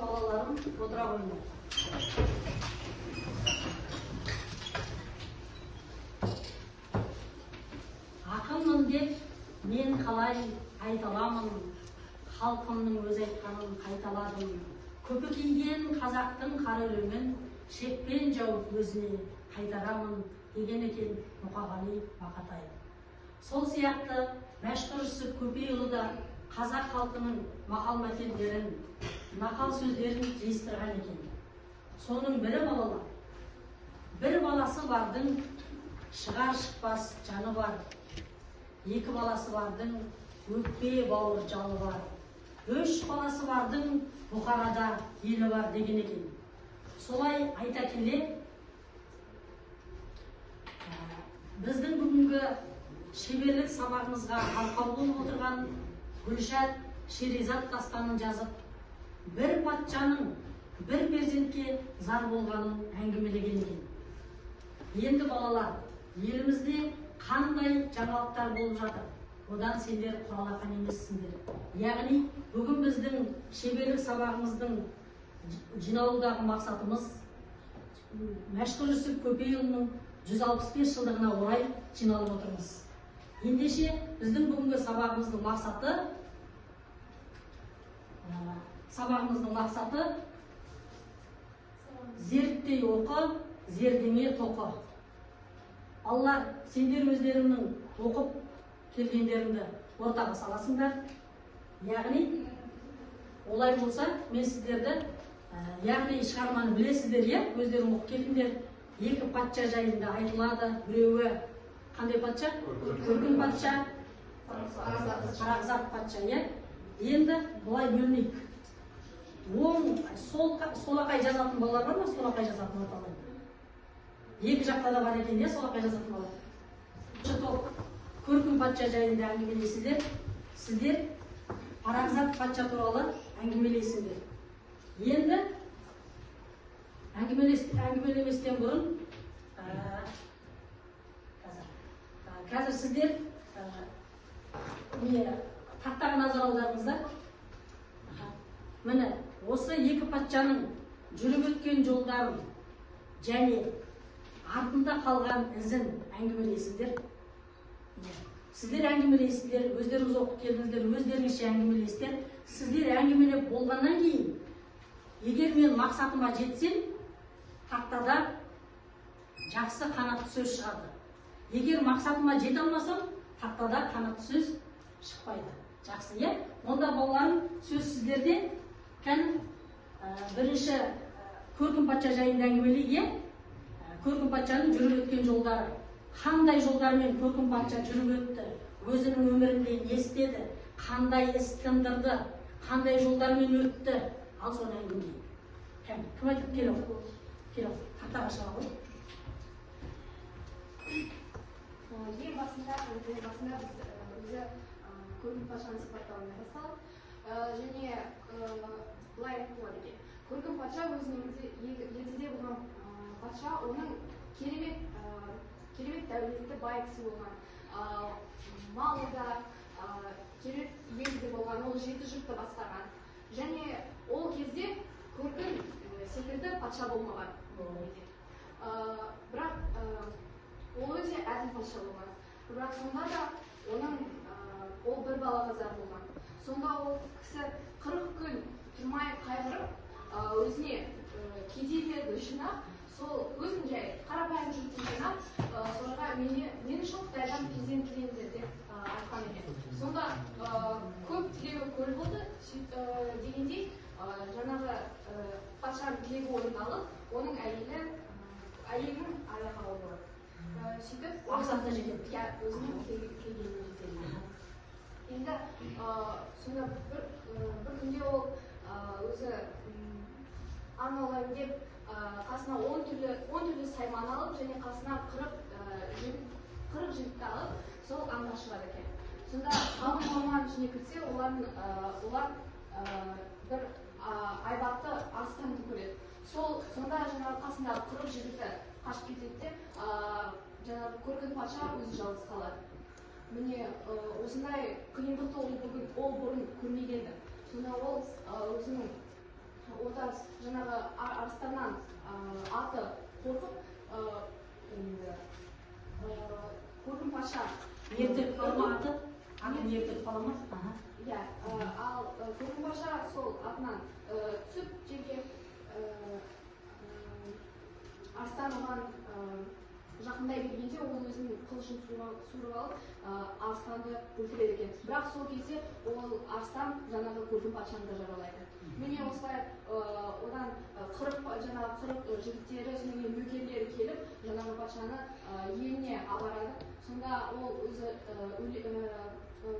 балаларым, отыра қойыңдар. Ақынмын деп мен қалай айталамын, халқымның өз айтқанын қайталадым. Көпі киген қазақтың қара өлеңін шекпен жауып өзіне қайтарамын деген екен Мұқағали Мақатаев. Сол сияқты Мәшһүр Жүсіп Көпейұлы да қазақ халқының мақал-мәтелдерін, нақал сөздерін жиыстырған екен. Соның бірі балалар. Бір баласы бардың шығар шықпас жаны бар. Екі баласы бардың өкпе бауыр жалы бар. Үш баласы бардың Бұхарада елі бар деген екен. Солай айта келе, біздің бүгінгі шеберлік сабағымызға арқау болып отырған Гүлшат Шеризат дастанын жазып, бір патшаның бір перзентке зар болғанын әңгімелеген екен. Енді балалар, елімізде қандай жаңалықтар болып жатыр? Одан сендер құралақан емессіңдер. Яғни, бүгін біздің шеберлік сабағымыздың жиналудағы мақсатымыз Мәшһүр Жүсіп Көпейұлының 165 жылдығына орай жиналып отырмыз. Ендеше біздің бүгінгі сабағымыздың мақсаты зерттей оқы, зердеме тоқы. Аллар, сендер өздеріңнің оқып келгендеріңді ортаға саласыңдар. Яғни, олай болса, мен сіздерді, яғни шығарманы білесіздер, өздерің оқып келдіңдер. Екі патша жайында айтылады. Біреуі қандай патша? Көркін патша, Қарақзат патша. Енді бұлай бөлмейік. Солақай жазатын балалар бар ма? Солақай жазатын балалар. Екі жақта да бар екен, солақай жазатын балалар. Көркін патша жайында әңгімелейсіздер. Сіздер Қарақзат патша туралы әңгімелейсіңдер. Енді әңгімелеместен бұрын қазір сіздер тақтаға назар аударыңыздар. Міне, осы екі патшаның жүріп өткен жолдарын және артында қалған ізін әңгімелейсіздер. Сіздер әңгімелейсіздер, өздеріңіз оқып келдіңіздер, өздеріңізше әңгімелейсіздер. Сіздер әңгімелеп болғаннан кейін, егер мен мақсатыма жетсем, тақтада жақсы қанатты сөз шығады. Егер мақсатыма жете алмасам, тақтада қанатты сөз шықпайды. Жақсы, онда балаларым, сөз сіздерде. Бірінші Көркін патша жайында әңгімелейік. Көркін патшаның жүріп өткен жолдары. Қандай жолдармен Көркін патша жүріп өтті, өзінің өмірінде не істеді, қандай іс тындырды, қандай жолдармен өтті. Ал соны әңгімелейік. Кім айтып? Кел, тақтаға шыға ғой. Ең басында біз өзі Көркін патшаны сипаттауына басталып, және былай айтып болады екен. Көркін патша өзінің ертеде болған патша, оның керемет дәулетті бай кісі болған, малы да керемет елде болған, ол 7 жұртты басқарған. Және ол кезде Көркін секілді патша болмаған. Бірақ ол өте әділ патша болған. Бірақ сонда да ол бір балаға зар болған. Сонда ол кісі 40 күн тұрмай қайғырып, өзіне кедейлерді жинап, сол өзін жай қарапайым жұртын жинап, соларға мені жоқ Қытайдан перзент тілеңдер деп айтқан екен. Сонда көп тілегі көл болды дегендей, жаңағы патшаның тілегі орындалып, оның әйелінің аяғы ауырды. Сөйтіп мақсатына жетеді. Өзінің келгеніне жетеді. Енді сонда бір күнде ол өзі аң аулаймын деп қасына 10 түрлі сайман алып, және қасына 40 жігітті алып, сол аңға шығады екен. Сонда қалың орманның ішіне кірсе, олар бір айбатты арыстанды көреді. Сонда жаңағы қасындағы 40 жігіті қашып кетеді де, жаңағы Көркін патша өзі жалғыз қалады. Міне осындай қиындықты ол бұрын көрмегенді. Сонда ол өзінің отас жаңағы арыстаннан аты қорқып Көркім Паша ертіп қала ма аты? Атын ертіп қала ма? Иә, ал Көркім Паша сол атынан түсіп жерге арыстан оған жақындай бергенде ол өзінің қылышын суырып алып арыстанды өлтіреді екен. Бірақ сол кезде ол арыстан жаңағы Көркім Патшаны да жаралайды. Міне осылай одан 40 жігіттері және нөкерлері келіп жаңағы патшаны еліне апарады. Сонда ол өзі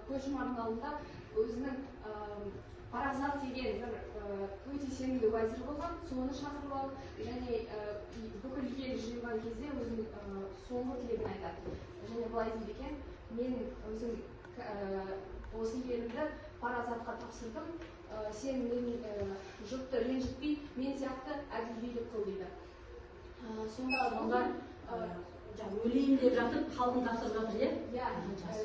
көз жұмардың алдында өзінің Паразат деген бір өте сенімді уәзір болған, соны шақырып алып және бүкіл ел жиылған кезде өзінің соңғы тілегін айтады. Және былай дейді екен: мен өзім осы елімді Паразатқа тапсырдым, сен мен жұртты ренжітпей, мен сияқты әділ билік қыл дейді. Сонда өлейін деп жатып, халқын тапсырып жатыр, иә? Иә,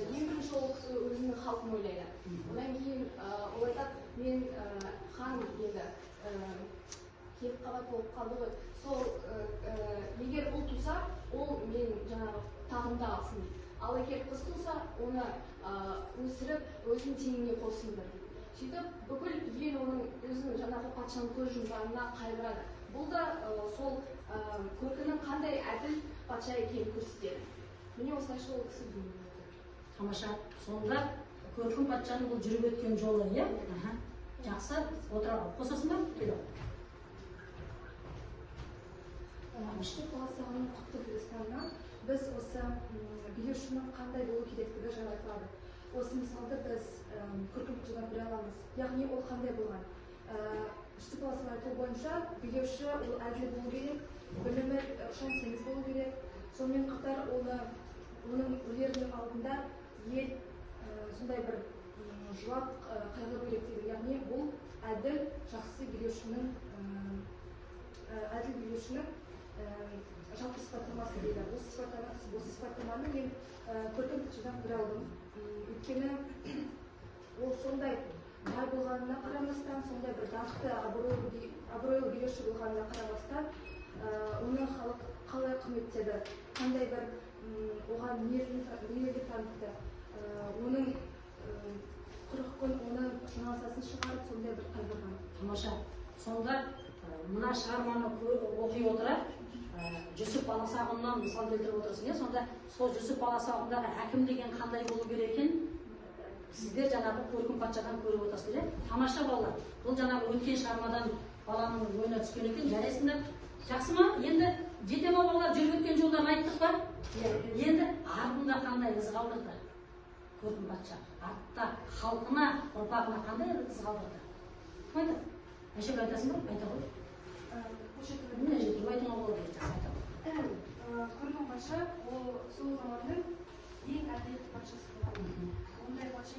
ең бірінші ол кісі өзінің халқын ойлайды. Одан кейін ол айтады: мен хан енді келіп қабат болып қалды ғой. Сол егер ұл туса, ол мен жаңағы тағымда алсын дейді. Ал егер қыз туса, оны өсіріп өзінің теңіне қоссын дейді. Сөйтіп, бүкіл ел оның өзінің жаңағы патшаның көз жұмғанына қайғырады. Бұл да сол Көркімнің қандай әділ патша екенін көрсетеді. Міне осылайша ол кісі дүниеге келді. Тамаша. Сонда Көркім патшаның бұл жүріп өткен жолы, иә? Жақсы. Отыра қосасың ба? Үшті полосағының құтты Түркістаннан біз осы билеушінің қандай болу керектігі жайлы айтылады. Осы мысалды біз Көркім патшадан көре аламыз. Яғни ол қандай болған? Үшті полосағының айтуы бойынша билеуші ол әділ болу керек, білімі ұшан теңіз болу керек. Сонымен қатар оның өлерінің алдында ел сондай бір жылап қайғыру керек дейді. Яғни бұл әділ, жақсы билеушінің жалпы сипаттамасы дейді. Осы сипаттаманы мен Көркім патшадан көре алдым. Өйткені ол сондай бай болғанына қарамастан, сондай бір даңқты абыройлы билеуші болғанына қарамастан, оны халық қалай құрметтеді, қандай бір оған мейірімділік танытты. Оның 40 күн оны жаназасын шығарып, сондай бір қайғырған. Тамаша. Сонда мына шығарманы оқи отыра, Жүсіп баласағұннан мысал келтіріп отырсың, сонда сол Жүсіп баласағұндағы әкім деген қандай болу керек екен? Сіздер жаңағы Көркім патшадан көріп отырсыздар, тамаша балалар. Бұл жаңағы өткен шығармадан баланың ойына түскен екен, жарайсыңдар. Жақсы ма? Енді жете ма балалар, жүріп өткен жолдарын айттық па? Енді артында қандай із қалдырды Көркім патша? Артта халқына, ұрпағына қандай із қалдырды? Кім айтады? Әшек айтасың ба? Айта ғой. Міне жетіп айтуға болады, жақсы айта ғой. Көркім патша ол сол заманның ең әділетті патшасы болған. Ондай патша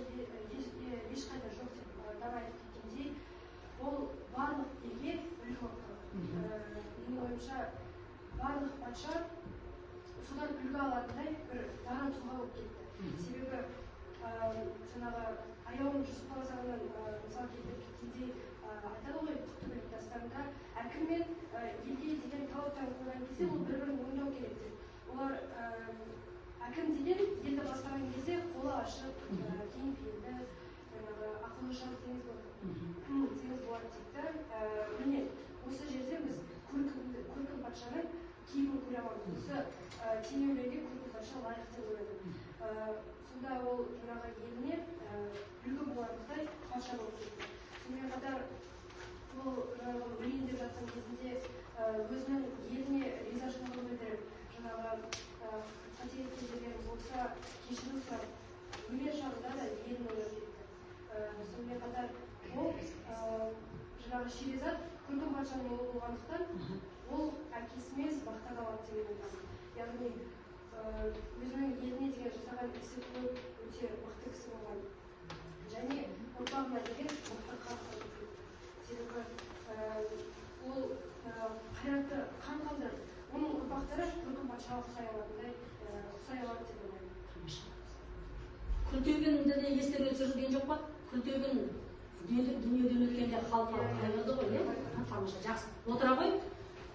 ешқайда жоқ деп дабай кеткендей, ол барлық елге үлгі болды. Менің ойымша, барлық патша содан үлгі алатындай бір дара тұлға болып кетті. Себебі жаңағы аяуым Жүсіп баласағұннан мысал келтіріп кеткендей айтады ғой Құттөбе дастанында, әкім мен елге деген талаптарын қойған кезде ол бір-бірін мойындау керек деп. Олар әкім деген елді бастаған кезде қолы ашық, кең пейілді, ақылшыл теңіз болады дейді. Міне осы жерде біз Көркім патшаның кейбірін көре аламыз. Осы теңеулерге Көркім патша лайық деп ойладым. Сонда ол жаңағы еліне үлгі боларлықтай патша болып кетті. Сонымен қатар ол өлейін деп жатқан кезінде өзінің еліне ризашылығын білдіріп, жаңағы қате еткен жерлері болса кешірім сұрап, өлер шағында да елін ойлап кетті. Сонымен қатар ол жаңағы Шеризат Көркім патшаның ұлы болғандықтан, ол әкесімен мақтан алады деп ойлаймын. Яғни өзінің еліне деген жасаған ісі көп, өте мықты кісі болған. Және ұрпағына деген мықты қалыптасып кетті. Себебі ол қайратты қан қалдырып, оның ұрпақтары Көркім патшаға ұқсай алады деп ойлаймын. Күлтегінді де естен өткізілген жоқ па? Күлтегін дүниеден өткенде халқы қайғырды ғой, иә? жақсы отыра ғой.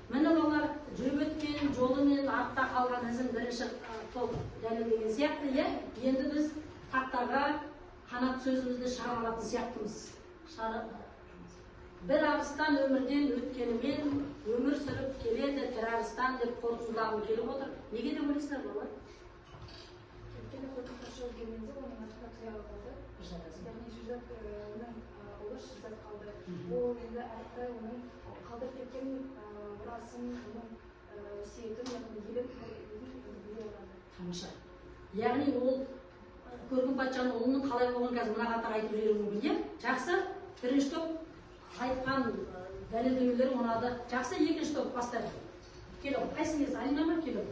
Міне олар жүріп өткен жолы мен артта қалған ізін бірінші топ дәлелдеген сияқты, иә. Енді біз тақтаға қанат сөзімізді шығара алатын сияқтымыз. Бір арыстан өмірден өткенімен өмір сүріп келеді тірі арыстан деп қорытындылағым келіп отыр. Неге деп ойлайсыздар балалар? Өйткені қорқын патша өлгенде оның артында тұяғы қалды. Яғни Шеризаттың ұлы Шеризат қалды. Ол енді әрі оның қалдырып кеткен мұрасын, оның өсиетін, яғни елін біле алады. Тамаша. Яғни ол көркін патшаның ұлының қалай болған қазір мына қатар айтып жіберуі мүмкін, иә? Жақсы. Бірінші топ айтқан дәлелдемелер ұнады. Жақсы, екінші топ бастайды. Келу. Қайсыңыз? Алина ма? Келу.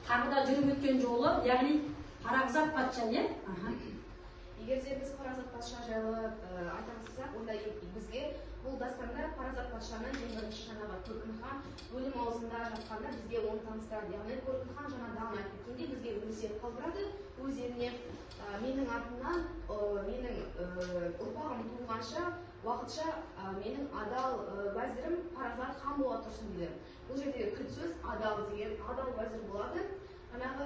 Тағы да жүріп өткен жолы, яғни Парағзат патша, не? Егер де біз Парағзат патша жайлы айтамызсақ, онда бізге бұл дастанда Парағзат патшаның ең бірінші жаңағы Көркін хан өлім аузында жатқанда бізге оны таныстырады. Яғни Көркін хан жаңадан айтып кеткенде бізге өсиет қалдырады. Өз еліне менің артымнан менің ұрпағым туылғанша уақытша менің адал уәзірім Парағзат хан бола тұрсын дейді. Бұл жердегі кілт сөз адал деген, адал уәзір болады. Жаңағы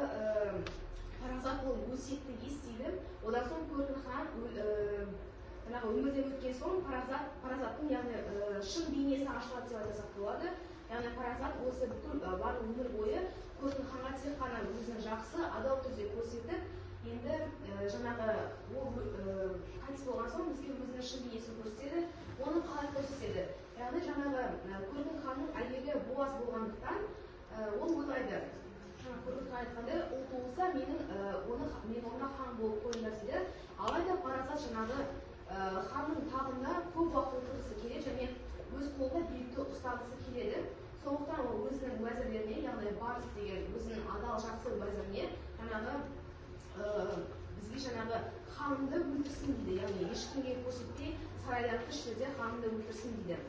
Парағзат ол өсиетті естиді. Одан соң Көркін хан жаңағы өмірден өткен соң Парағзаттың яғни шын бейнесі ашылады деп айтсақ болады. Яғни Парағзат осы бүкіл барлық өмір бойы Көркін ханға тек қана өзін жақсы, адал түрде көрсетіп, енді жаңағы ол қайтыс болған соң бізге өзінің шын бейнесін көрсетеді, оны қалай көрсетеді. Яғни жаңағы Көркін ханның әйелі Боаз болғандықтан ол ойлайды. Көркін хан айтқанда, ұл туылса мен онда хан болып қойыңдар дейді. Алайда Парағзат жаңағы ханның тағында көп уақыт отырғысы келеді және өз қолында билікті ұстағысы келеді. Сондықтан ол өзінің уәзірлеріне, яғни Барыс деген өзінің адал жақсы уәзіріне жаңағы бізге жаңағы ханымды өлтірсін дейді. Яғни ешкімге көрсетпей сарайдан тыс жерде ханымды өлтірсін дейді.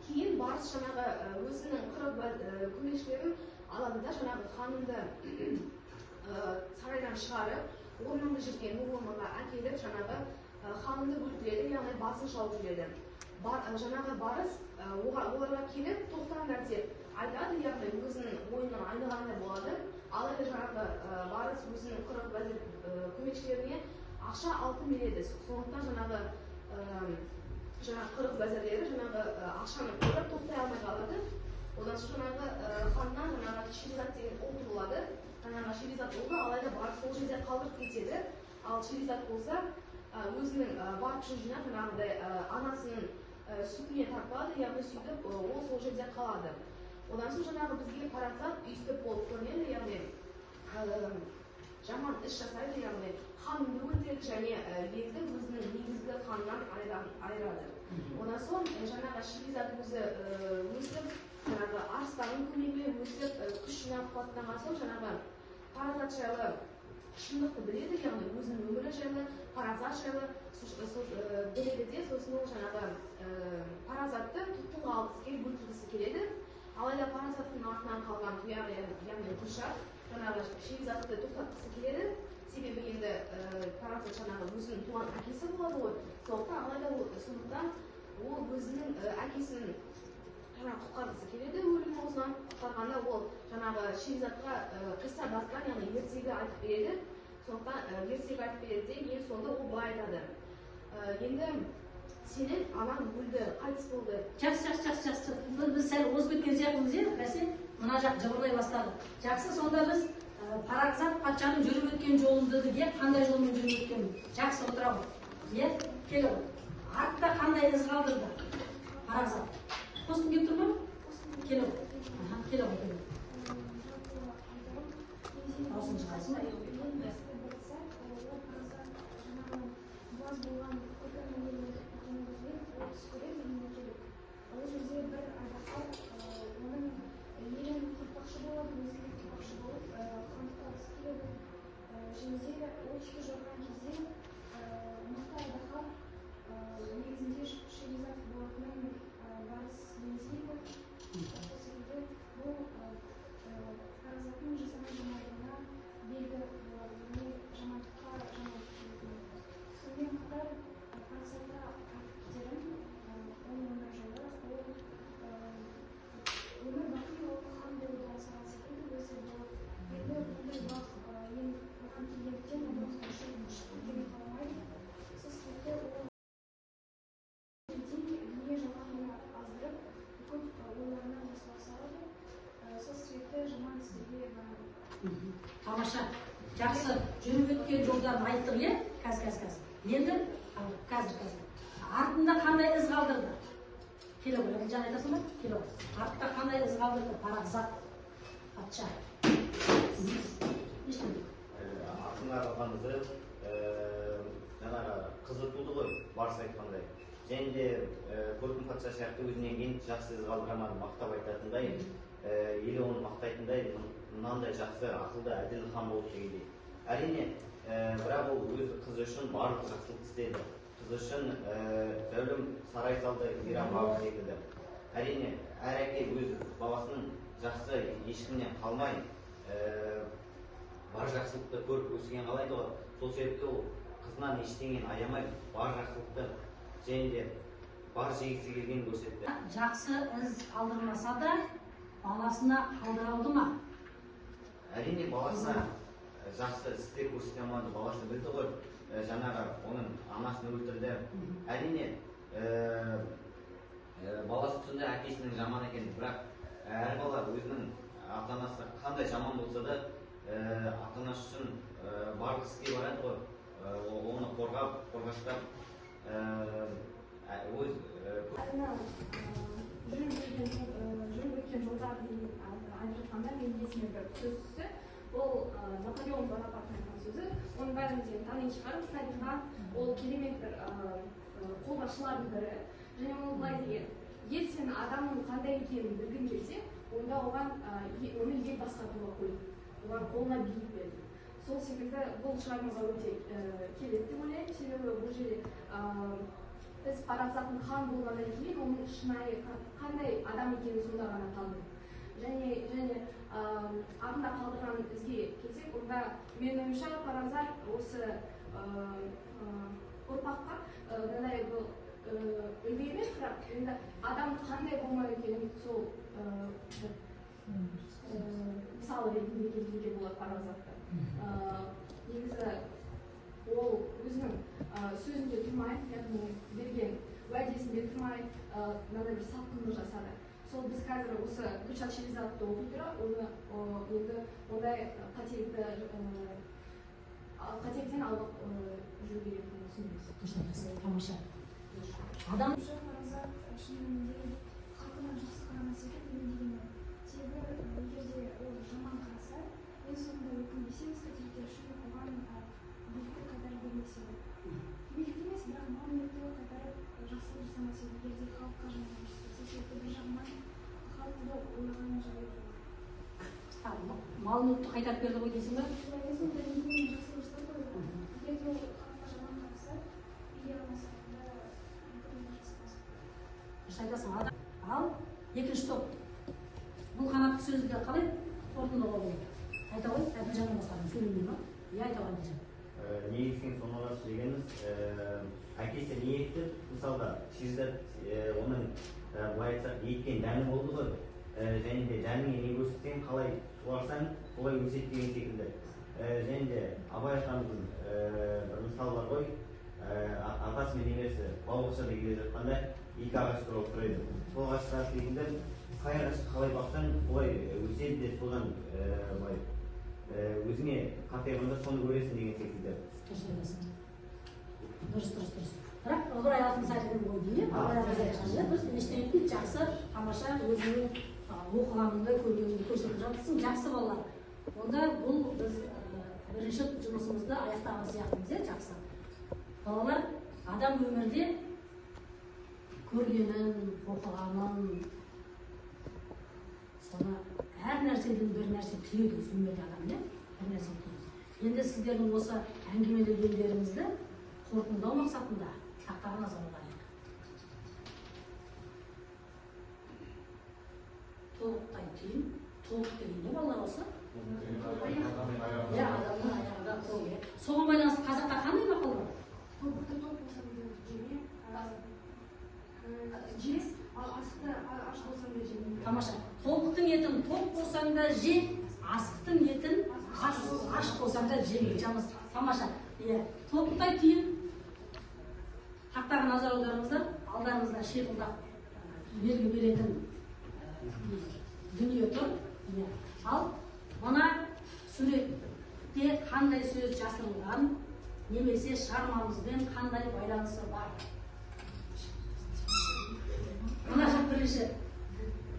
Кейін Барыс жаңағы өзінің 40 көмекшілерін алады да жаңағы ханымды сарайдан шығарып, орныңды жерге орнына әкеліп жаңағы ханымды өлтіреді, яғни басын шауып жүреді. Жаңағы Барыс оларға келіп тоқтаңдар деп айтады, яғни өзінің ойынан айнығандай болады. Алайда жаңағы Барыс өзінің 40 көмекшілеріне ақша алтын береді. Сондықтан жаңағы 40 уәзірлері жаңағы ақшаны көріп тоқтай алмай қалады. Одан соң жаңағы ханнан жаңағы Шеризат деген ұл туылады. Жаңағы Шеризат ұлды алайда Барыс сол жерде қалдырып кетеді. Ал Шеризат болса өзінің бар күшін жинап жаңағыдай анасының сүтіне тартылады, яғни сөйтіп ол сол жерде қалады. Одан соң жаңағы бізге Парағзат өйстіп болып көрінеді, яғни жаман іс жасайды, яғни ханымды өлтіреді және елді өзінің негізгі ханынан айырады. Одан соң жаңағы Шеризат өзі өсіп, жаңағы арыстанның көмегімен өсіп, күш жинап қуаттанған соң жаңағы Парағзат жайлы шындықты біледі, яғни өзінің өмірі жайлы, Парағзат жайлы біледі де, сосын ол жаңағы Парағзатты тұтқынға алғысы келіп өлтіргісі келеді. Алайда Парағзаттың артынан қалған тұяғы, яғни Гүлшат жаңағы Шеризатты тоқтатқысы келеді. Себебі енді Парағзат жаңағы өзінің туған әкесі болады ғой. Сондықтан ол өзінің әкесін құтқарғысы келеді, өлім аузынан құтқарғанда ол жаңағы Шеризатқа қисса дастан, яғни ертегі айтып береді. Сондықтан ертегі айтып береді де, ең соңында ол былай айтады. Енді сенің анаң өлді, қайтыс болды. Жақсы. Біз сәл озып кеткен сияқтымыз, иә? Бәсе, мына жақ жыбырлай бастады. Жақсы, сонда біз Парағзат патшаның жүріп өткен жолын дедік, иә? Қандай жолмен жүріп өткен? Жақсы, отыра ғой. Иә? Келу. Артта қандай із қалдырды? Парағзат. Қосқым келіп тұр ма? Келу. Келу. Даусын шығарсын ба? болған көркін өнермен отыз көрек үйіне келіп. Ол жерде бір айдаһар оның елін құртпақшы болады, өзіне құртпақшы болып, хандыққа алғысы келеді. Және де ол кісі жүрген кезде мықты айдаһар негізінде Шеризат болатынын Барыс еңсейді. Сол секілді бұл тұр, иә? Қазір. Енді қазір. Артында қандай із қалдырды? Келе ғой, Әділжан айтасың ба? Келе ғой. Артында қандай із қалдырды? Парасат, патша. Артына қалғанымызды жаңағы қызы туды ғой, барысы айтқандай. Және де көркін патша сияқты өзінен кейін жақсы із қалдырамады, мақтап айтатындай, елі оны мақтайтындай, мынандай жақсы, ақылды, әділ хан болып дегендей. Әрине, бірақ ол өз қызы үшін барлық жақсылық істеді. Қызы үшін зәулім сарай салды, Иран бабы секілді. Әрине, әр әке өз баласының жақсы ешкімнен қалмай, бар жақсылықты көріп өскен қалайды ғой. Сол себепті ол қызынан ештеңені аямай, бар жақсылықты және де бар жегісі келген көрсетті. Жақсы із қалдырмаса да, баласына қалдыра алды ма? Әрине, баласына жақсы істе көрсете алмады. Баласы білді ғой, жаңағы оның анасын өлтірді. Әрине, баласы түсінді әкесінің жаман екенін, бірақ әр бала өзінің ата-анасы қандай жаман болса да, ата-анасы үшін барлық іске барады ғой. Оны қорғаштап, өз жүріп өткен жолдар деген айтып жатқанда мен есіме бір сөз түсті. Ол Наполеон Бонапарттың айтқан сөзі. Оның бәрін тани шығарып, тарихқа ол керемет бір қолбасшылардың бірі. Және ол былай деген: егер сен адамның қандай екенін білгің келсе, онда оны ел басқаруға қой, оған қолына билік бер. Сол секілді бұл шығармаға өте келеді деп ойлаймын. Себебі бұл жерде біз парасаттың хан болғаннан кейін оның шынайы қандай адам екенін сонда ғана таныдық. Және артында қалдырған ізге келсек, онда менің ойымша парасат осы ұрпаққа мынандай бұл үлгі емес, бірақ енді адам қандай болмау екенін сол мысалы ретінде келтіруге болады парасатты. Негізі ол өзінің сөзінде тұрмай, яғни берген уәдесінде тұрмай, мынандай бір сатқындық жасады. Сол біз қазір осы Гүлшат Шеризатовты оқи тұра, енді ондай қателіктен алып жүру керектігін түсінеміз. Тамаша. Адам парасат шынымен де халқына жақсы қарамас екен дегенмен. Себебі егер де ол жаман қараса, ең соңында өкінбесеңіз қателіктер үшін оған билікті қайтарып бермес еді. Билік емес, бірақ мал-мүлікті қайтарып жақсылық жасамас еді, егер де халыққа жаман жасаса. Себебі бір жағынан халықты ойлаған жайы жоқ. мал-мүлікті қайтарып берді ғой дейсің бе? Ең соңында өзінің жақсылық жасап қойды. Егер де ол халыққа жаман қараса, бере алмаса, айтасың. Ал екінші топ. Бұл қанатты сөзді қалай қорытындылауға болады? Айта ғой, Әділжаннан басқадан сөйлемей ма? Айта ғой Әділжан. Негізген соңғалас дегеніміз, әкесі не етті? Мысалда, Шеризат оның былай айтсақ еткен дәні болды ғой. Және де дәніңе не көрсетсең, қалай суарсаң, солай өсет деген секілді. Және де Абай атамыздың бір мысал бар ғой. Атасы мен немересі бау-бақшада келе жатқанда екі ағаш туралы сұрайды. Сол ағаштар секілді қай ағашты қалай бақсаң, солай өседі де содан өзіңе қартайғанда соны көресің деген секілді. Дұрыс. Бірақ Ыбырай Алтынсарин ой деймін, Ыбырай Алтынсарин біз ештеңе жақсы, тамаша өзіңнің оқығаныңды, көргеніңді көрсетіп жатырсың, жақсы балалар. Онда бұл біз бірінші жұмысымызды аяқтаған сияқтымыз, жақсы. Балалар адам өмірде көргенін, оқығанын, соны әр нәрседен бір нәрсе түйеді өмірде адам, бір нәрсе түйеді. Енді сіздердің осы әңгімелегендеріңізді қорытындылау мақсатында тақтаға назар аударайық. Толықтай түйін, толық дегенде балалар осы? Адамның аяғында толық. Соған байланысты қазақта қандай мақал бар? Тобықты топ болсам да жеме, жес, ал асықты аш болсам да жеме. Тамаша. Тобықтың етін топ болсаң да же, асықтың етін аш болсаң да жеме. Тамаша. Толықтай түйін. Тақтаға назар аударыңыздар, алдарыңызда шиқылдақ белгі беретін дүние тұр. Ал мына суретте қандай сөз жасырылған, немесе шығармамызбен қандай байланысы бар? Мына жақ бірінші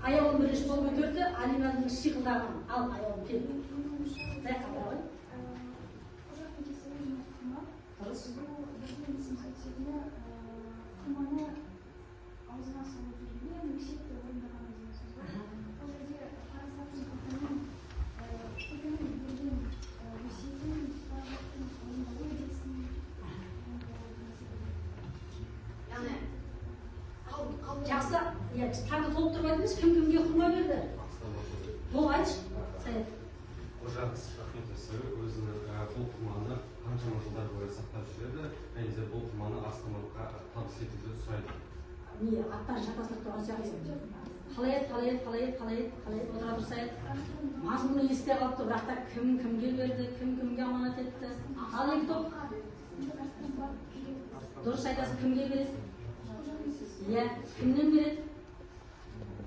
аяғын бірінші қол көтерді, Алиманың шиқылдаған. Ал аяғын кел. Байқап қой. Дұрыс. Құрманы аузына салып жүргенде өксетті орындаған өзіңіз ғой. Ол жерде парасаттың құқығының құқығының берген өсиетін парасаттың орындалу үдесін Жақсы, тағы толықтырып айтыңыз, кім-кімге құрма берді? Бұл айтшы, Саят. Қожа Ахмет Яссауи өзінің бұл құрманы қаншама жылдар бойы сақтап жүреді, және де бұл құрманы Астанаға табыс етуді сұрайды. Не, аттар жатасылып тұрған сияқты. Қалай отыра тұрсайық. Мазмұны есте қалыпты, бірақ та кім-кімге берді, кім-кімге аманат етті. Ал екі топ. Дұрыс айтасың, кімге береді? Иә, кімнен береді?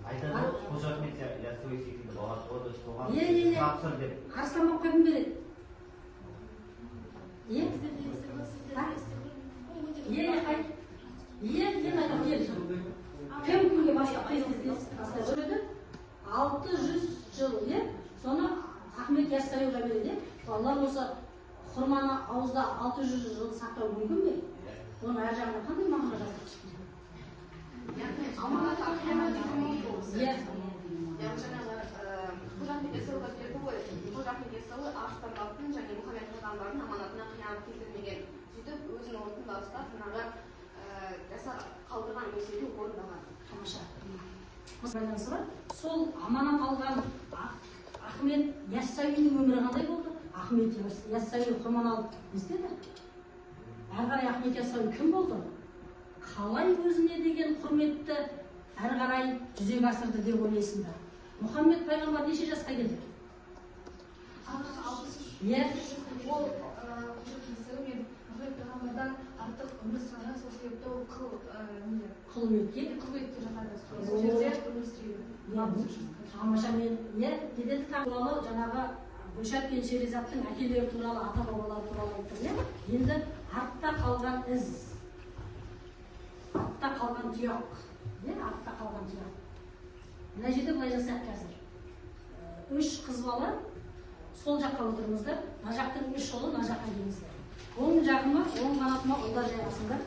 Айтады, Қожа Ахмет Яссауи секілді бала туады, соған тапсыр деп. Арыстанбапқа кім береді? Кім-кімге бастап жүреді? 600 жыл, соны Ахмет Яссауиға береді. Алла осы құрманы ауызда 600 жыл сақтау мүмкін бе? Оны әр жағында қандай мағына жазып шықты? Аманат жаңағы Қожа Ахмет Яссауиға берді ғой. Қожа Ахмет Яссауи Арыстанбаптың және Мұхаммед пайғамбардың аманатына қиянат келтірмеген. Сөйтіп өзінің орнында ұстап, жаңағы жасап қалдырған өсиетін орындаған. Тамаша. Байланысы бар. Сол аманат алған Ахмет Яссауидің өмірі қандай болды? Ахмет Яссауи құрман алып не істеді? Әрі қарай Ахмет Яссауи кім болды? Қалай өзіне деген құрметті әрі қарай жүзеге асырды деп ойлайсыңдар? Мұхаммед пайғамбар неше жасқа келді? Иә. Ол Мұхаммед пайғамбардан артық өмір сүрген, сол себепті ол қыл өткен жатады. Сол жерде өмір сүреді. Тамаша. Мен дедеді туралы жаңағы Гүлшат пен Шеризаттың әкелері туралы, ата бабалары туралы айттым. Енді артта қалған із, артта қалған тұяқ. Артта қалған тұяқ. Мына жерде былай жасайық қазір. 3 қыз бала сол жаққа отырыңыздар. Мына жақтың 3 ұлы мына жаққа келіңіздер. Оң жағыма, оң қанатыма ұлдар жайғасыңдар.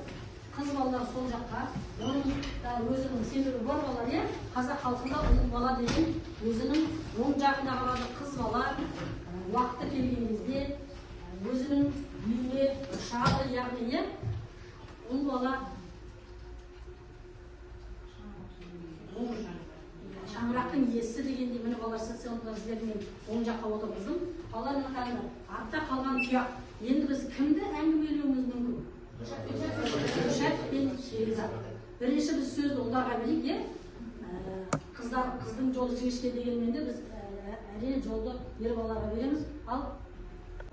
Қыз балалар сол жаққа. Оның өзінің себебі бар балар, қазақ халқында ұл бала деген өзінің оң жағында қалады қыз бала. Уақыты келген кезде өзінің үйіне ұшады, яғни ұл бала шаңырақтың иесі дегенде міне балалар социалдық сіздермен оң жаққа отырғыздым. Балаларына қараңдар, артта қалған тұяқ. Енді біз кімді әңгімелеуіміз мүмкін? Гүлшат пен Шеризат. Бірінші біз сөзді ұлдарға берейік, қыздың жолы жіңішке дегенмен де біз әрине жолды ер балаларға береміз. Ал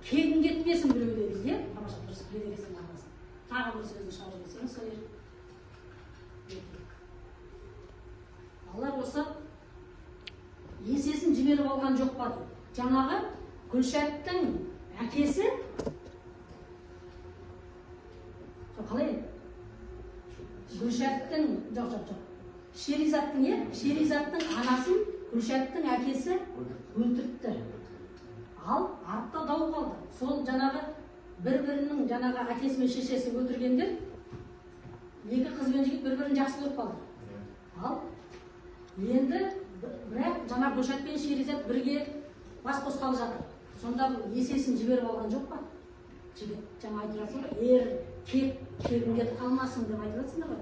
кегін кетпесін біреуде біз, тамаша дұрыс біледегесін арқасын. Тағы бір сөзді шығарып жіберсеңіз сол Аллар осы есесін жіберіп алған жоқ па дейді. Жаңағы Гүлшаттың әкесі қалай? Гүлшаттың жоқ. Шеризаттың анасын Гүлшаттың әкесі өлтіртті. Ал артта дау қалды. Сол жаңағы бір-бірінің жаңағы әкесі мен шешесі өлтіргендер екі қыз бен жігіт бір-бірін жақсы көріп қалды. Ал енді бірақ жаңа Гүлшат пен Шеризат бірге бас қосқалы жатыр. Сонда есесін жіберіп алған жоқ па? Жігіт жаңа айтып жатсың ба? Кегін кетіп қалмасын деп айтып жатсыңдар ғой.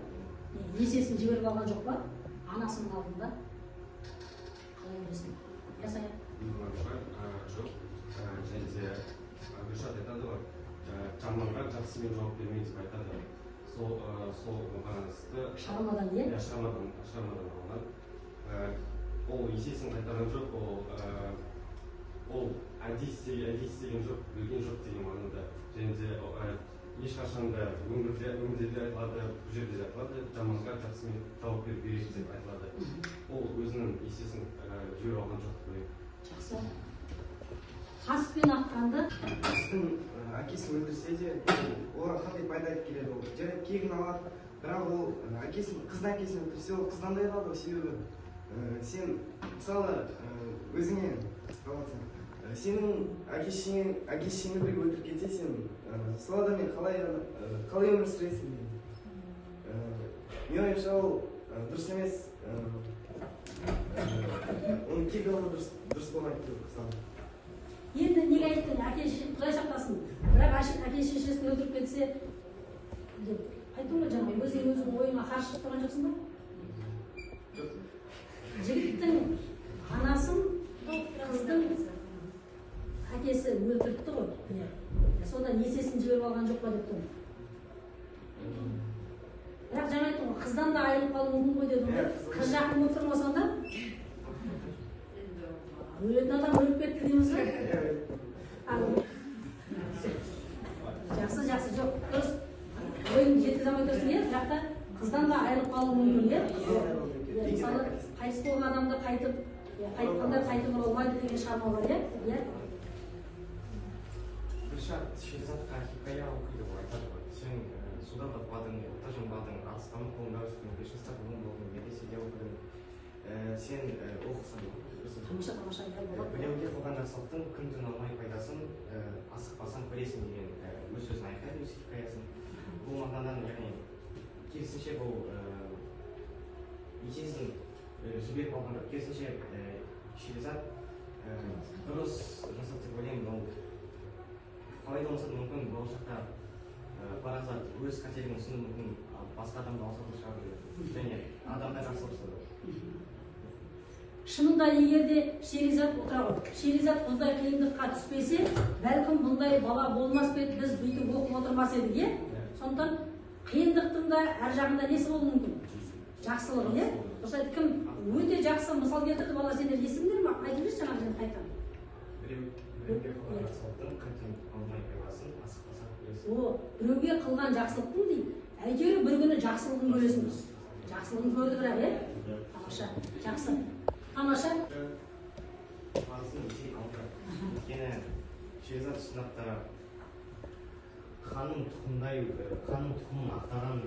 Есесін жіберіп алған жоқ па? Анасының алдында. Қалай көресің? Ясая. Жоқ. Және де Гүлшат айтады ғой, жаманға жақсымен жауап бермейді деп айтады. Сол байланысты Шығармадан шығармадан алған. Ол есесін қайтарған жоқ, ол әдейі істеген жоқ, білген жоқ деген мағынада. Және де ешқашан да өмірде де айтылады, бұл жерде де айтылады, жаманға жақсымен жауап беру керек деп айтылады. Ол өзінің есесін жіберіп алған жоқ деп ойлаймын. Жақсы. Қас пен аққанды қастың әкесін өлтірсе де оған қандай пайда алып келеді? Ол жарайды кегін алады, бірақ ол қыздың әкесін өлтірсе ол қыздандай қалады ғой. Себебі сен мысалы өзіңе сенің әке-шешеңді біреу өлтіріп кетсе, сен сол адаммен қалай өмір сүресің? Менің ойымша ол дұрыс емес. Оны кек алу дұрыс болмайды деп мысалы. Енді неге айттың? Әке-шешесі Құдай сақтасын. Бірақ әке-шешесін өлтіріп кетсе деп айттың ғой жаңа, өзің ойыңа қарсы шығып тұрған жоқсың ба? Жігіттің анасын қыздың әкесі өлтіріпті ғой. Содан есесін жіберіп алған жоқ па деп тұрмын. Бірақ жаңа айттым ғой, қыздан да айырылып қалуы мүмкін ғой дедім ғой. Қыз жақын болып тұрмаса онда өлетін адам өліп кетті дейміз ғой. Жақсы, жоқ, дұрыс. Ойын жеткізе алмай тұрсың, жақта қыздан да айырылып қалуы мүмкін. Мысалы, қайтыс болған адамды қайтқанда қайтып оралмайды деген шығарма бар, Гүлшат Шеризатқа хикая оқиды ғой, айтады ғой. Сен суда батпадың, ота жонбадың, атыстанып қолыңда өстің, 5 жаста бұлың болдың, медреседе оқыдың. Сен оқысың. Тамаша. Біреуге қылған жақсылықтың күн түн алмай пайдасын асықпасаң көресің деген өз сөзін айтады, өз хикаясын. Бұл мағынадан, яғни керісінше бұл есесін жіберіп алған жоқ, керісінше Шеризат дұрыс жасады деп ойлаймын. Ол қалай да болса мүмкін болашақта паразат өз қателігін түсінуі мүмкін, басқа адамды алсатып шығару және адамда жақсылық жасады. Шынында егер де Шеризат Шеризат бұндай қиындыққа түспесе, бәлкім бұндай бала болмас па еді, біз бүйтіп оқып отырмас едік, сондықтан қиындықтың да әр жағында несі болуы мүмкін? Жақсылығы, Осы кім өте жақсы мысал келтірді, бала сендер есіңдер ме? Айтып жүрші жаңағы жерді қайтқан. Біреуге қылған жақсылықтың күн түн алмай пайдасын асықпасаң көресің. Біреуге қылған жақсылықтың дейді, әйтеуір бір күні жақсылығын көресің. Жақсылығын көрді бірақ, тамаша, жақсы. Тамаша. Парыздың етек алды. Өйткені Шеризат сынапта ханның тұқымын ақтаған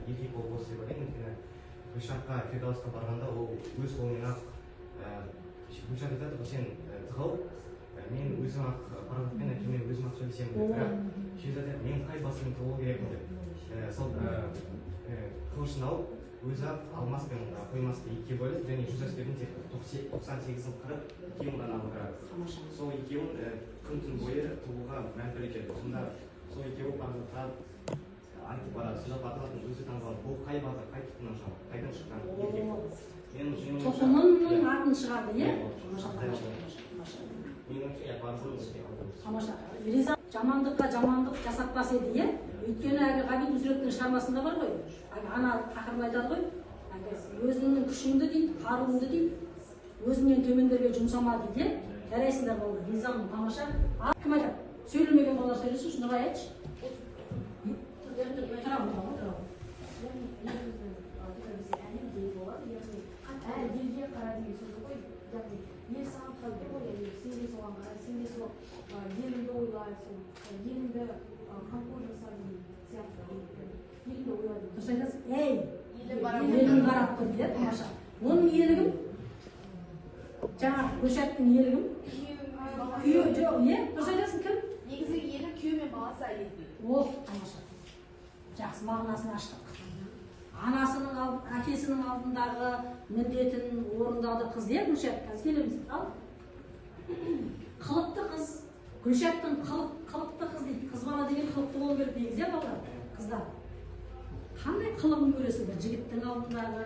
еркек болып осы деп ойлаймын. Өйткені Гүлшатқа фирдаусқа барғанда ол өз қолымен-ақ Гүлшат айтады, сен тығыл, мен өзім ақ парыздықпен әкемен өзім ақ сөйлесемін деп. Бірақ Шеризат айтады, мен қай басымен тығылу керекпін деп. Сол қылышын алып, өзі ақ алмаспен қоймаспен екіге бөліп, және жүз әскердің тек 98-ін қырып, екеуін ғана алдырады. Сол екеуін күн түн бойы тығуға мәңгілік еді. Сонда сол екеуі парыздыққа айтып барады, сөз батылатын өзі таңдалады. Бұл қай батыр, қай тұқымнан шығады, қайдан шыққан? Тұқымының атын шығарды, Тамаша. Жамандыққа жамандық жасатпас еді, өйткені әлгі Ғабит Мүсірептің шығармасында бар ғой, ана тақырып айтады ғой, өзіңнің күшіңді дейді, қаруыңды дейді, өзіңнен төмендерге жұмсама дейді, жарайсыңдар болды. Ризамын, тамаша. Кім айтады? Сөйлемеген балалар сөйлесінші, Нұрай айтшы. Елге қара деген сөзі ғой, яғни ел саған қалды ғой, сен де соған қара, сен де сол еліңді ойлайсың, еліңді қамқор жаса деген сияқты, еліңді ойлайды. Дұрыс айтасың, елің барап тұр дейді, тамаша. Оның елігім, жаңа Гүлшаттың елігім, күйеу жоқ, дұрыс айтасың, кім? Негізі елі күйеу мен баласы әйелдің. Тамаша. Жақсы мағынасын аштық. Анасының, әкесінің алдындағы міндетін орындады қыз, Гүлшат, қазір келеміз. Ал, қылықты қыз, Гүлшаттың қылықты қыз дейді. Қыз бала деген қылықты болу керек негіз, балалар, қыздар. Қандай қылығын көресің бір жігіттің алдындағы,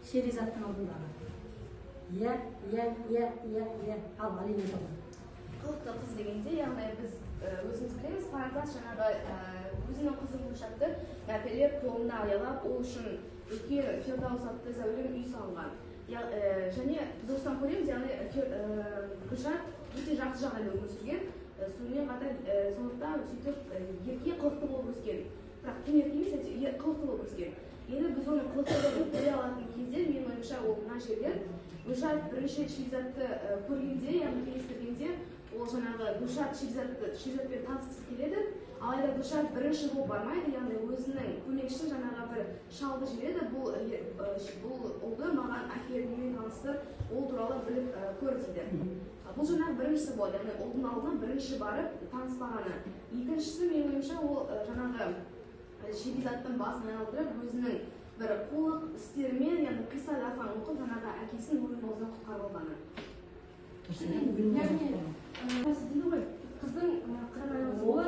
Шеризаттың алдындағы? Ал, Алина айтады. Қылықты қыз дегенде, яғни біз өзіміз білеміз, паразат жаңағы өзінің қызын Гүлшатты мәпелеп, қолына аялап, ол үшін үлкен Фирдаус атты зәулім үй салған. Және біз осыдан көреміз, яғни Гүлшат өте жақсы жағдайда өмір сүрген, сонымен қатар сондықтан сөйтіп ерке қылықты болып өскен. Бірақ кім ерке емес, қылықты болып өскен. Енді біз оның қылықтылығын көре алатын кезде, менің ойымша ол мына жерде Гүлшат бірінші Шеризатты көргенде, яғни келістіргенде, ол жаңағы Гүлшат Шеризатпен танысқысы келеді, алайда Гүлшат бірінші болып бармайды, яғни өзінің көмекшісін жаңағы бір шалды жібереді. Бұл ұлды маған әкелерімен таныстыр, ол туралы біліп көр дейді. Бұл жаңағы біріншісі болды, яғни ұлдың алдына бірінші барып таныспағаны. Екіншісі, менің ойымша, ол жаңағы Шеризаттың басын айналдырып, өзінің бір қолық істерімен, яғни қиса дафан оқып, жаңағы әкесін өлім аузынан құтқарып алғаны. Яғни, дейді ғой, қыздың қырық айлық жолы,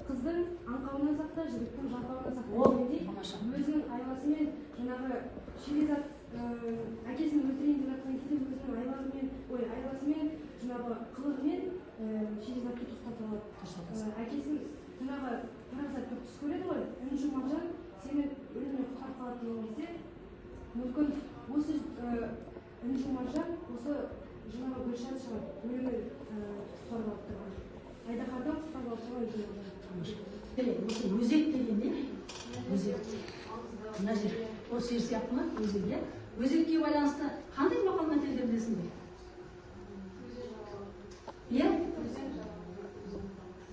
қыздың аңқауына сақта, жігіттің жарқауына сақта дегендей, өзінің айласымен жаңағы Шеризат әкесін өлтірейін деп жатқан кезде өзінің айласымен жаңағы қылығымен Шеризатты тоқтатып алады. Әкесін жаңағы Парасат бір түс көреді ғой, Інжу Маржан сені өлімнен құтқарып қалады деген кезде, мүмкін осы Інжу Маржан осы жаңағы Гүлшат шығар өлімнен құтқарып алып тұрған. Айдаһардан құтқарып алып тұрған Інжу Маржан. Осы өзек деген не? Өзек. Мына жер осы жер сияқты ма? Өзек, иә? Өзекке байланысты қандай мақалмен тілдер білесің бе? Иә?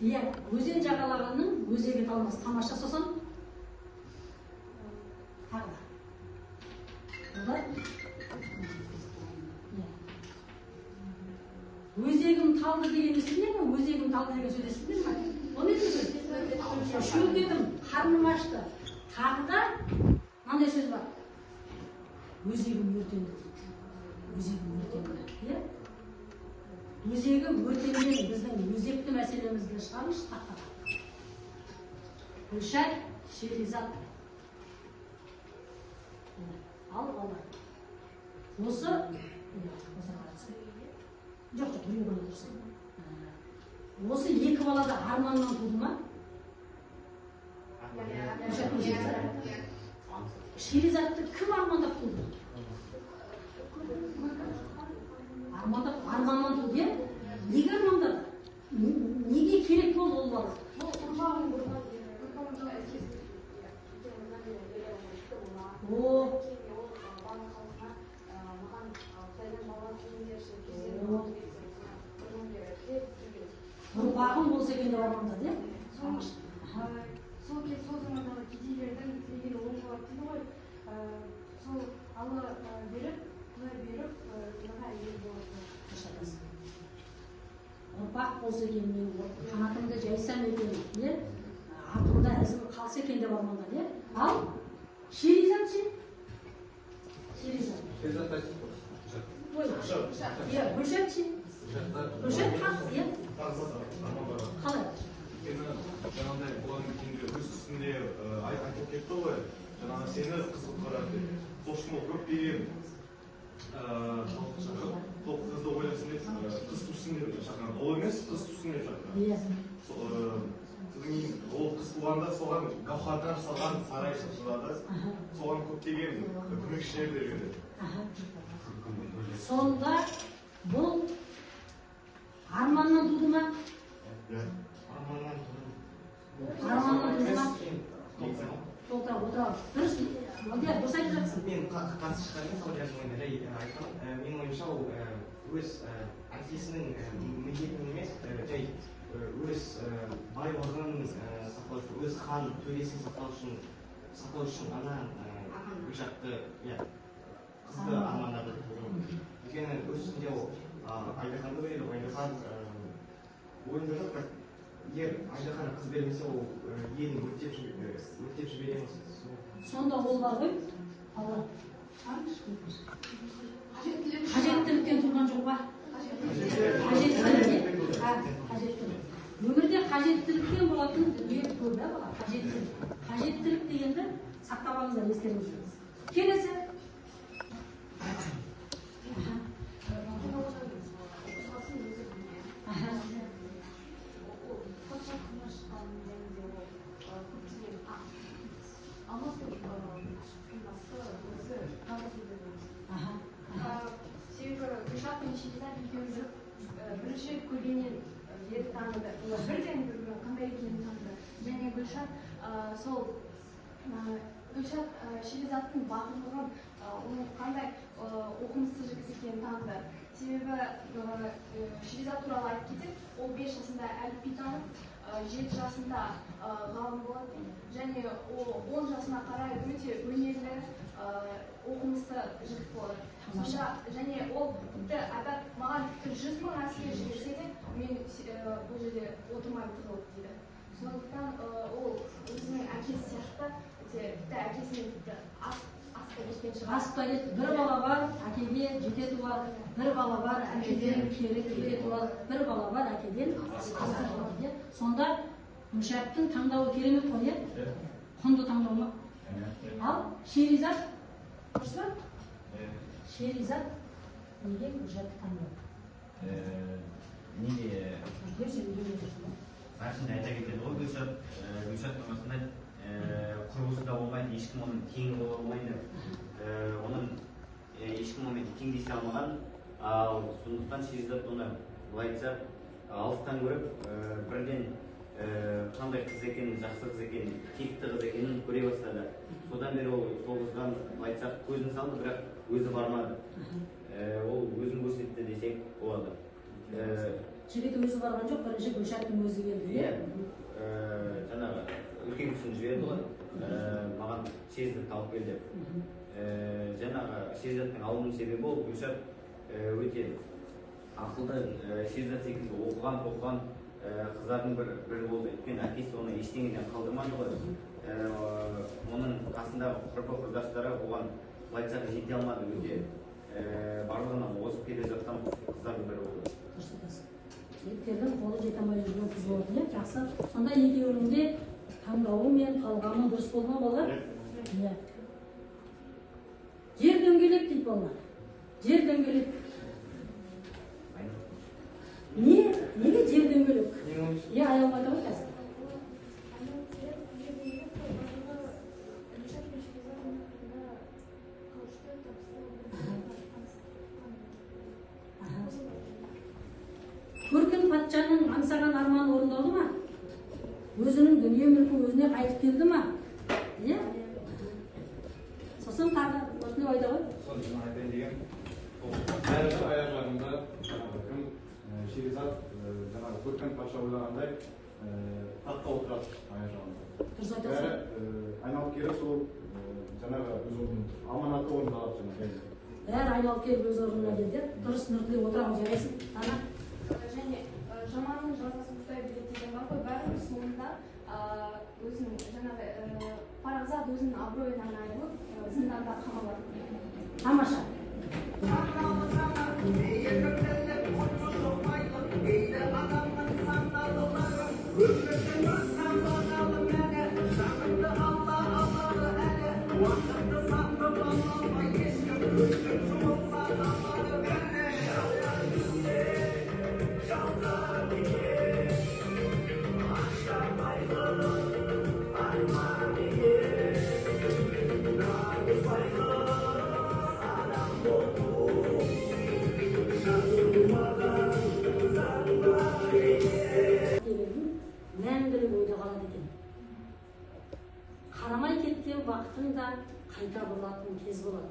Иә, өзен жағалағанның өзегі талмас. Тамаша, сосын тағы да. Өзегім талды деген естідіңдер ме? Өзегім талды деген сөз естідіңдер ме? Оны не сөз? Шөлдедім, қарным ашты. Тағы да мынандай сөз бар. Өзегім өртенді. Өзегім өртенді. Иә? Өзегі өртенген біздің өзекті мәселемізді шығарыш тақтаға. Гүлшат Шеризат. Ал, осы жоқ, біреу ғана тұрсын. Осы екі балада арманнан туды ма? Шеризатты кім армандап туды? Арманнан туды, неге армандады? Неге керек болды ол бала? Бағым болса екен деп армандады, иә? Сол замандағы кедейлердің тілеген оңғылар дейді ғой, сол Алла беріп, Құдай беріп, жаңа әйел болады. Ұрпақ болса екен, мен қанатымды жайсам екен, иә? Артымда ізім қалса екен деп армандады, иә? Ал Шеризат ше? Шеризат. Гүлшат ше? Гүлшат хақ, иә? Қалай? Жаңағыдай болғаннан кейінгі өз үстінде айтып кетті ғой, жаңағы сені қызғып қарады. Сосын ол көптеген қызды ойласын деп, қыз тусын деп шақырады. Ол емес, қыз тусын деп шақырады. Ол қыз туғанда соған гауһардан жасалған сарай жасалады. Соған көптеген көмекшілер береді. Сонда бұл арманнан туды ма? Арманнан туды ма? Отыра. Дұрыс. Алдияр, дұрыс айтып жатсың. Мен қарсы шыққанмен Саудияның жай айтқан. Менің ойымша ол өз әкесінің міндетін емес, жай өз байлығын сақтау үшін, өз хан төресін сақтау үшін ана Гүлшатты, қызды армандады. Өйткені өз үстінде ол Айдаханды береді, Айдахан ойында жоқ, бірақ егер Айдахан қыз бермесе, ол елін өртеп жібереміз. Сонда ол бар ғой, қажеттіліктен тұрған жоқ па? Қажеттілік. Өмірде қажеттіліктен болатын дүние көп, бала. Қажеттілік дегенді сақтап алыңыздар, естеріңізде жүріңіз. Келесі. Себебі Гүлшат пен Шеризат екеуі бірінші көргеннен бері таныды. Бірден бір қандай екенін таныды. Және Гүлшат сол Гүлшат Шеризаттың батырлығын, оның қандай оқымысты жігіт екенін таныды. жаңағыда. Себебі Шеризат туралы айтып кетсек, ол 5 жасында әліпби танып, 7 жасында ғалым болады. Және 10 жасына қарай өте өнерлі, оқымысты жігіт болады. Және ол тіпті айтады, маған тіпті 100 мың әскер жіберсе де, мен бұл жерде отырмаймын тығылып дейді. Сондықтан ол өзінің әкесі сияқты, тіпті әкесімен тіпті асықпай кетті. Бір бала бар, әкеге жететі бар, бір бала бар, әкеден кететі бар, бір бала бар, әкеден асықпай. Сонда Гүлшаттың таңдауы керемет қой, құнды таңдау ма? Ал Шеризат, дұрыс па? Шеризат неге Гүлшатты таңдау? Неге? Бәршінде айта кетеді ғой, Гүлшаттың осындай құрбысы да болмайды, ешкім оның теңі бола алмайды. Оның ешкім онымен теңдесе алмаған, ал сондықтан Шеризат оны былай айтса, алыстан көріп, бірден қандай қыз екенін, жақсы қыз екенін, текті қыз екенін көре бастады. Содан бері ол сол қыздан былай айтсақ көзін салды, бірақ өзі бармады. Ол өзін көрсетті десек болады. Жігіт өзі барған жоқ, бірінші Гүлшаттың өзі келді. Жаңағы үлкен кісіні жіберді ғой, маған Шеризатты алып кел деп. Жаңағы Шеризаттың алуының себебі ол Гүлшат өте ақылды, Шеризат секілді оқыған, тоқыған қыздардың бірі болды. Өйткені әкесі оны ештеңеден қалдырмады ғой. Оның қасындағы құрдаштары оған былай айтсақ жете алмады, өте барлығынан озып келе жатқан қыздардың бірі болды. Жігіттердің қолы жете алмай жүрген қыз болды, жақсы. Сонда екеуінің де таңдауы мен талғамы дұрыс болма болар? Жер дөңгелек дейді балалар. Жер дөңгелек. Неге жер дөңгелек? Аялым айта ғой қазір. Көрген патшаның аңсаған арманы орындалды ма? Өзінің дүние мүлкі өзіне қайтып келді ма? Сосын тағы осыны ойда ғой? Сосын айтайын деген, бәрі аяқларында кім Шеризат жаңағы көрген патша ойлағандай таққа отырады аяқ жағында. Бәрі айналып келіп сол жаңағы аманаты орындалады жаңағы. Бәрі айналып келіп өз орнына келді. Дұрыс нұртылы отырамыз, жарайсың. Және жаманның жазасын ұстай береді деген бар ғой, бәрібір соңында өзінің жаңағы Парағзат өзінің абыройынан айырылып зынданда қамалады. Тамаша. Мәңгілік ойда қалады екен. Қарамай кеткен уақытың да қайта бұрылатын кез болады.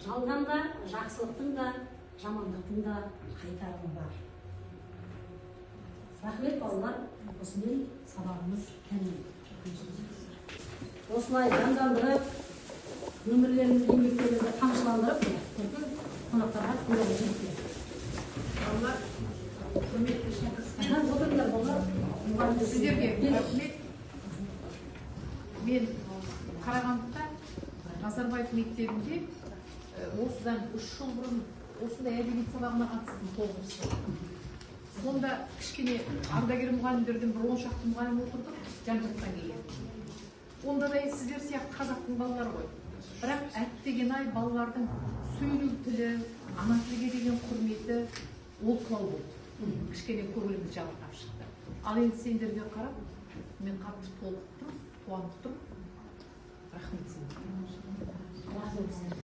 Жалғанда жақсылықтың да, жамандықтың да қайтарымы бар. Рахмет балалар, осымен сабағымыз тәмам. Осылай жандандырып, өмірлеріңізді, еңбектеріңізді тамшыландырып, қонақтарға көңіл жетті. Балалар, құрметті сіздерге рахмет. Мен Қарағандыда Назарбаев мектебінде осыдан 3 жыл бұрын осындай әдебиет сабағына қатыстым, 9 жыл. Сонда кішкене ардагер мұғалімдерден бір 10 шақты мұғалім отырдық, Жанжақтан келген. Онда да сіздер сияқты қазақтың балалары ғой. Бірақ әттеген-ай балалардың сөйлеу тілі, ана тілге деген құрметі олқылау болды. Кішкене көңілімді жабырқап шықты. Ал енді сендерге қарап, мен қатты толықтым, қуанып тұрмын. Рахмет сендерге.